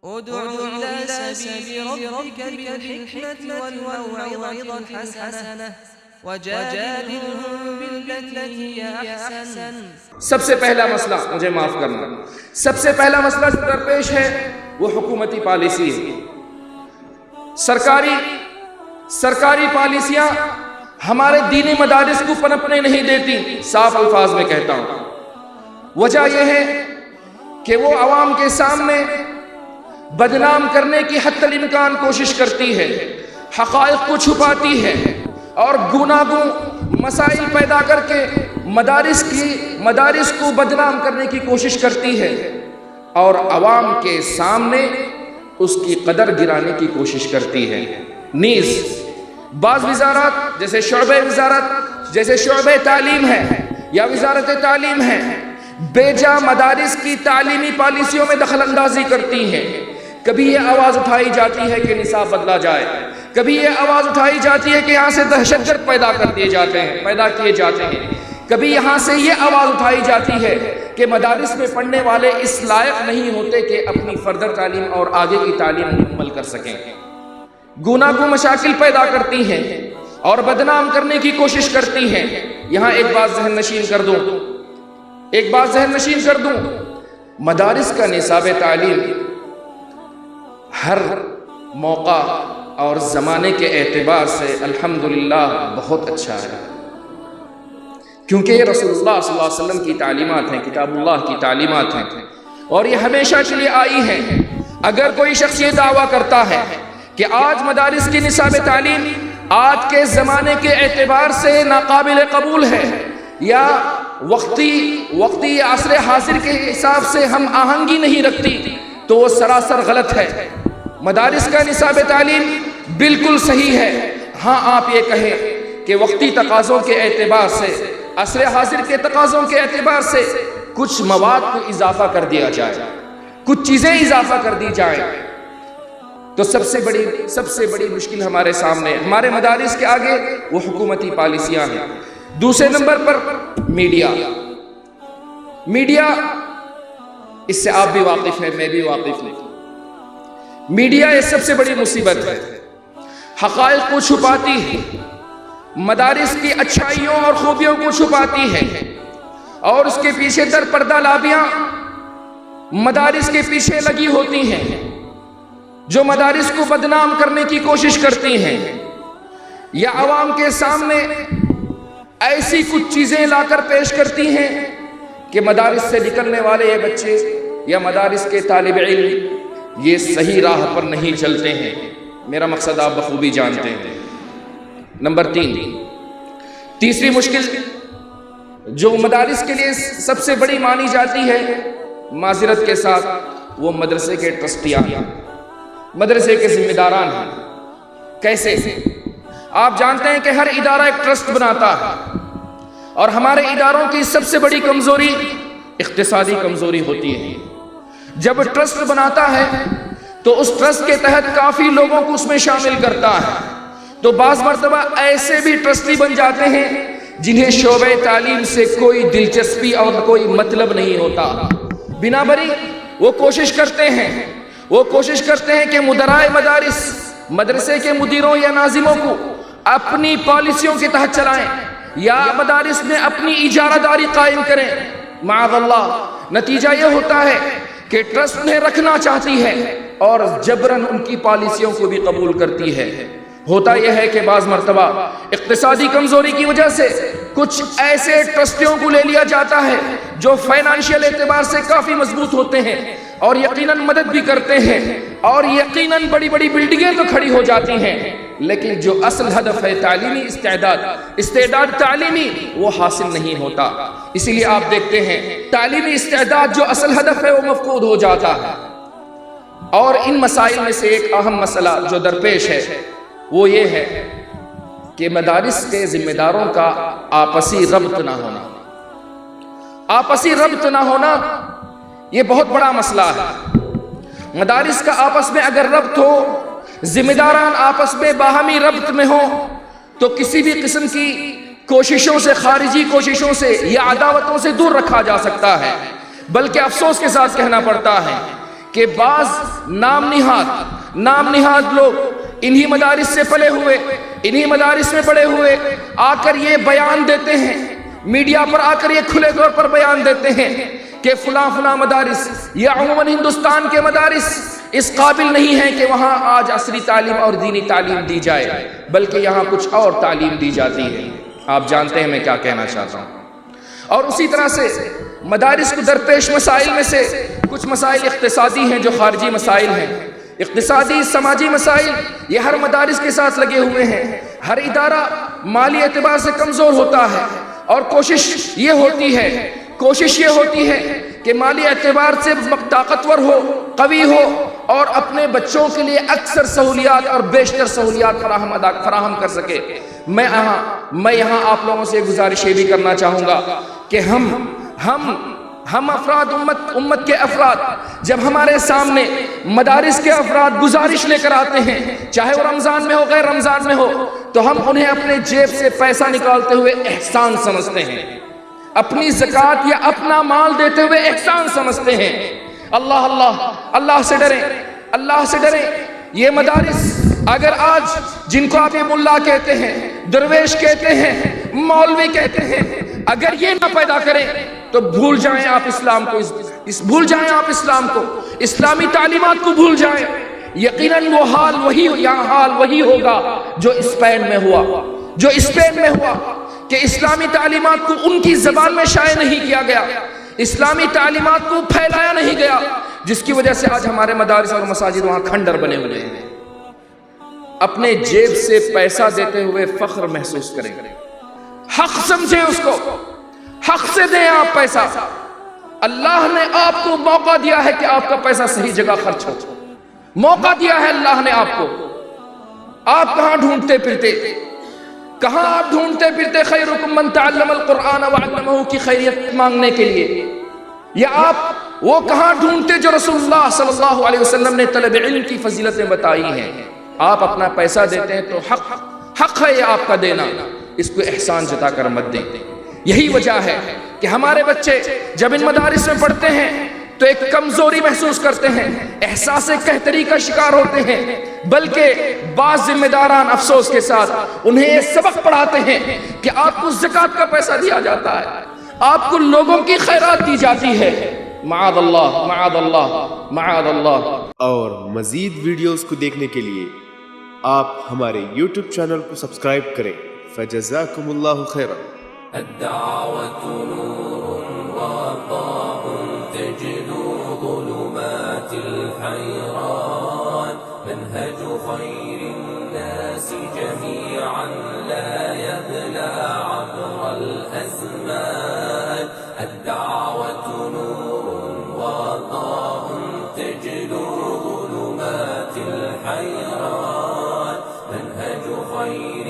ادع إلى سبيل ربك بالحكمة والموعظة الحسنة وجادلهم بالتي هي أحسن۔ سب سے پہلا مسئلہ، مجھے معاف کرنا، سب سے پہلا مسئلہ جو درپیش ہے وہ حکومتی پالیسی ہے۔ سرکاری پالیسیاں ہمارے دینی مدارس کو پنپنے نہیں دیتی، صاف الفاظ میں کہتا ہوں۔ وجہ یہ ہے کہ وہ عوام کے سامنے بدنام کرنے کی حتی الامکان کوشش کرتی ہے، حقائق کو چھپاتی ہے اور گوناگوں مسائل پیدا کر کے مدارس کو بدنام کرنے کی کوشش کرتی ہے اور عوام کے سامنے اس کی قدر گرانے کی کوشش کرتی ہے۔ نیز بعض وزارات جیسے شعبہ تعلیم ہے یا وزارت تعلیم ہے، بے جا مدارس کی تعلیمی پالیسیوں میں دخل اندازی کرتی ہیں۔ کبھی یہ آواز اٹھائی جاتی ہے کہ نصاب بدلا جائے، کبھی یہ آواز اٹھائی جاتی ہے کہ یہاں سے دہشت گرد پیدا کیے جاتے ہیں، کبھی یہاں سے یہ آواز اٹھائی جاتی ہے کہ مدارس میں پڑھنے والے اس لائق نہیں ہوتے کہ اپنی فردر تعلیم اور آگے کی تعلیم مکمل کر سکیں۔ گوناگوں مشاکل پیدا کرتی ہیں اور بدنام کرنے کی کوشش کرتی ہیں۔ یہاں ایک بات ذہن نشین کر دوں، مدارس کا نصاب تعلیم ہر موقع اور زمانے کے اعتبار سے الحمدللہ بہت اچھا ہے، کیونکہ یہ رسول اللہ صلی اللہ علیہ وسلم کی تعلیمات ہیں، کتاب اللہ کی تعلیمات ہیں اور یہ ہمیشہ کے لیے آئی ہیں۔ اگر کوئی شخص یہ دعویٰ کرتا ہے کہ آج مدارس کی نصاب تعلیم آج کے زمانے کے اعتبار سے ناقابل قبول ہے یا وقتی عصر حاضر کے حساب سے ہم آہنگی نہیں رکھتی، تو وہ سراسر غلط ہے۔ مدارس کا نصاب تعلیم بالکل صحیح ہے۔ ہاں آپ یہ کہیں کہ وقتی تقاضوں کے اعتبار سے، عصر حاضر کے تقاضوں کے اعتبار سے کچھ مواد کو اضافہ کر دیا جائے، کچھ چیزیں اضافہ کر دی جائیں، تو سب سے بڑی مشکل ہمارے سامنے، ہمارے مدارس کے آگے وہ حکومتی پالیسیاں ہیں۔ دوسرے نمبر پر میڈیا، اس سے آپ بھی واقف ہیں، میں بھی واقف ہوں۔ میڈیا یہ سب سے بڑی مصیبت ہے، حقائق کو چھپاتی ہے، مدارس کی اچھائیوں اور خوبیوں کو چھپاتی ہے اور اس کے پیچھے در پردہ لابیاں مدارس کے پیچھے لگی ہوتی ہیں جو مدارس کو بدنام کرنے کی کوشش کرتی ہیں یا عوام کے سامنے ایسی کچھ چیزیں لا کر پیش کرتی ہیں کہ مدارس سے نکلنے والے یہ بچے یا مدارس کے طالب علم یہ صحیح راہ پر نہیں چلتے ہیں۔ میرا مقصد آپ بخوبی جانتے ہیں۔ نمبر 3، تیسری مشکل جو مدارس کے لیے سب سے بڑی مانی جاتی ہے، معذرت کے ساتھ، وہ مدرسے کے ٹرسٹیاں، مدرسے کے ذمہ داران ہیں۔ کیسے؟ آپ جانتے ہیں کہ ہر ادارہ ایک ٹرسٹ بناتا ہے اور ہمارے اداروں کی سب سے بڑی کمزوری اقتصادی کمزوری ہوتی ہے۔ جب ٹرسٹ بناتا ہے تو اس ٹرسٹ کے تحت کافی لوگوں کو اس میں شامل کرتا ہے، تو بعض مرتبہ ایسے بھی ٹرسٹی بن جاتے ہیں جنہیں شعبہ تعلیم سے کوئی دلچسپی اور کوئی مطلب نہیں ہوتا۔ بنا بری وہ کوشش کرتے ہیں کہ مدرائے مدارس مدرسے کے مدیروں یا ناظموں کو اپنی پالیسیوں کے تحت چلائیں یا مدارس میں اپنی اجارہ داری قائم کریں۔ معاذ اللہ، نتیجہ یہ ہوتا ہے کہ ٹرسٹ انہیں رکھنا چاہتی ہے اور جبراً ان کی پالیسیوں کو بھی قبول کرتی ہے۔ ہوتا یہ ہے کہ بعض مرتبہ اقتصادی کمزوری کی وجہ سے کچھ ایسے ٹرسٹیوں کو لے لیا جاتا ہے جو فائنانشیل اعتبار سے کافی مضبوط ہوتے ہیں اور یقیناً مدد بھی کرتے ہیں اور یقیناً بڑی بڑی بلڈنگیں تو کھڑی ہو جاتی ہیں، لیکن جو اصل ہدف ہے تعلیمی استعداد تعلیمی، وہ حاصل نہیں ہوتا۔ اسی لیے آپ دیکھتے ہیں تعلیمی استعداد جو اصل ہدف ہے وہ مفقود ہو جاتا ہے۔ اور ان مسائل میں سے ایک اہم مسئلہ جو درپیش ہے وہ یہ ہے کہ مدارس کے ذمہ داروں کا آپسی ربط نہ ہونا یہ بہت بڑا مسئلہ ہے۔ مدارس کا آپس میں اگر ربط ہو، ذمہ داران آپس میں باہمی ربط میں ہو، تو کسی بھی قسم کی کوششوں سے، خارجی کوششوں سے یا عداوتوں سے دور رکھا جا سکتا ہے۔ بلکہ افسوس کے ساتھ کہنا پڑتا ہے کہ بعض نام نہاد لوگ انہی مدارس سے پلے ہوئے، انہی مدارس میں پڑے ہوئے آ کر یہ بیان دیتے ہیں، میڈیا پر آ کر یہ کھلے طور پر بیان دیتے ہیں کہ فلاں مدارس یا عموماً ہندوستان کے مدارس اس قابل نہیں ہیں کہ وہاں آج عصری تعلیم اور دینی تعلیم دی جائے، بلکہ یہاں کچھ اور تعلیم دی جاتی ہے۔ آپ جانتے ہیں میں کیا کہنا چاہتا ہوں۔ اور اسی طرح سے مدارس کو درپیش مسائل میں سے کچھ مسائل اقتصادی ہیں جو خارجی مسائل ہیں، اقتصادی سماجی مسائل یہ ہر مدارس کے ساتھ لگے ہوئے ہیں۔ ہر ادارہ مالی اعتبار سے کمزور ہوتا ہے اور کوشش یہ ہوتی ہے کہ مالی اعتبار سے طاقتور ہو، قوی ہو اور اپنے بچوں کے لیے اکثر سہولیات اور بیشتر سہولیات فراہم کر سکے۔ میں یہاں آپ لوگوں سے گزارش یہ بھی کرنا چاہوں گا کہ ہم افراد امت کے افراد جب ہمارے سامنے مدارس کے افراد گزارش لے کر آتے ہیں، چاہے وہ رمضان میں ہو غیر رمضان میں ہو، تو ہم انہیں اپنے جیب سے پیسہ نکالتے ہوئے احسان سمجھتے ہیں، اپنی زکوٰۃ یا اپنا مال دیتے ہوئے احسان سمجھتے ہیں۔ اللہ سے ڈریں۔ یہ مدارس اگر آج جن کو آپ ملا کہتے ہیں، درویش کہتے ہیں، مولوی کہتے ہیں، اگر یہ نہ پیدا کریں تو بھول جائیں آپ اسلام کو، اسلامی تعلیمات کو بھول جائیں۔ یقیناً وہ حال وہی ہوگا جو اسپین میں ہوا کہ اسلامی تعلیمات کو ان کی زبان میں شائع نہیں کیا گیا، اسلامی تعلیمات کو پھیلایا نہیں گیا، جس کی وجہ سے آج ہمارے مدارس اور مساجد وہاں کھنڈر بنے ہوئے ہیں۔ اپنے جیب سے پیسہ دیتے ہوئے فخر محسوس کریں، حق سمجھیں اس کو، حق سے دیں آپ پیسہ۔ اللہ نے آپ کو موقع دیا ہے کہ آپ کا پیسہ صحیح جگہ خرچ ہو، موقع دیا ہے اللہ نے آپ کو۔ آپ کہاں ڈھونڈتے پھرتے خیرکم من تعلم القرآن وعلمہ کی خیریت مانگنے کے لیے، یا آپ وہ کہاں ڈھونڈتے جو رسول اللہ صلی اللہ علیہ وسلم نے طلب علم کی فضیلتیں بتائی ہیں؟ آپ اپنا پیسہ دیتے ہیں تو حق ہے یہ آپ کا دینا، اس کو احسان جتا کر مت دیں۔ یہی وجہ ہے کہ ہمارے بچے جب ان مدارس میں پڑھتے ہیں تو ایک کمزوری محسوس کرتے ہیں، احساس قہتری کا شکار ہوتے ہیں، بلکہ بعض ذمہ داران افسوس کے ساتھ انہیں یہ سبق پڑھاتے ہیں کہ آپ کو زکوٰۃ کا پیسہ دیا جاتا ہے، آپ کو لوگوں کی خیرات دی جاتی ہے۔ معاذ اللہ۔ اور مزید ویڈیوز کو دیکھنے کے لیے آپ ہمارے YouTube چینل کو سبسکرائب کریں۔ فجزاکم اللہ خیرا۔ الدعوة نور وضاء تجلو ظلمات الحيران، منهج خير الناس جميعا لا يبلى عبر الأزمان. الدعوة نور وضاء تجلو ظلمات الحيران، منهج خير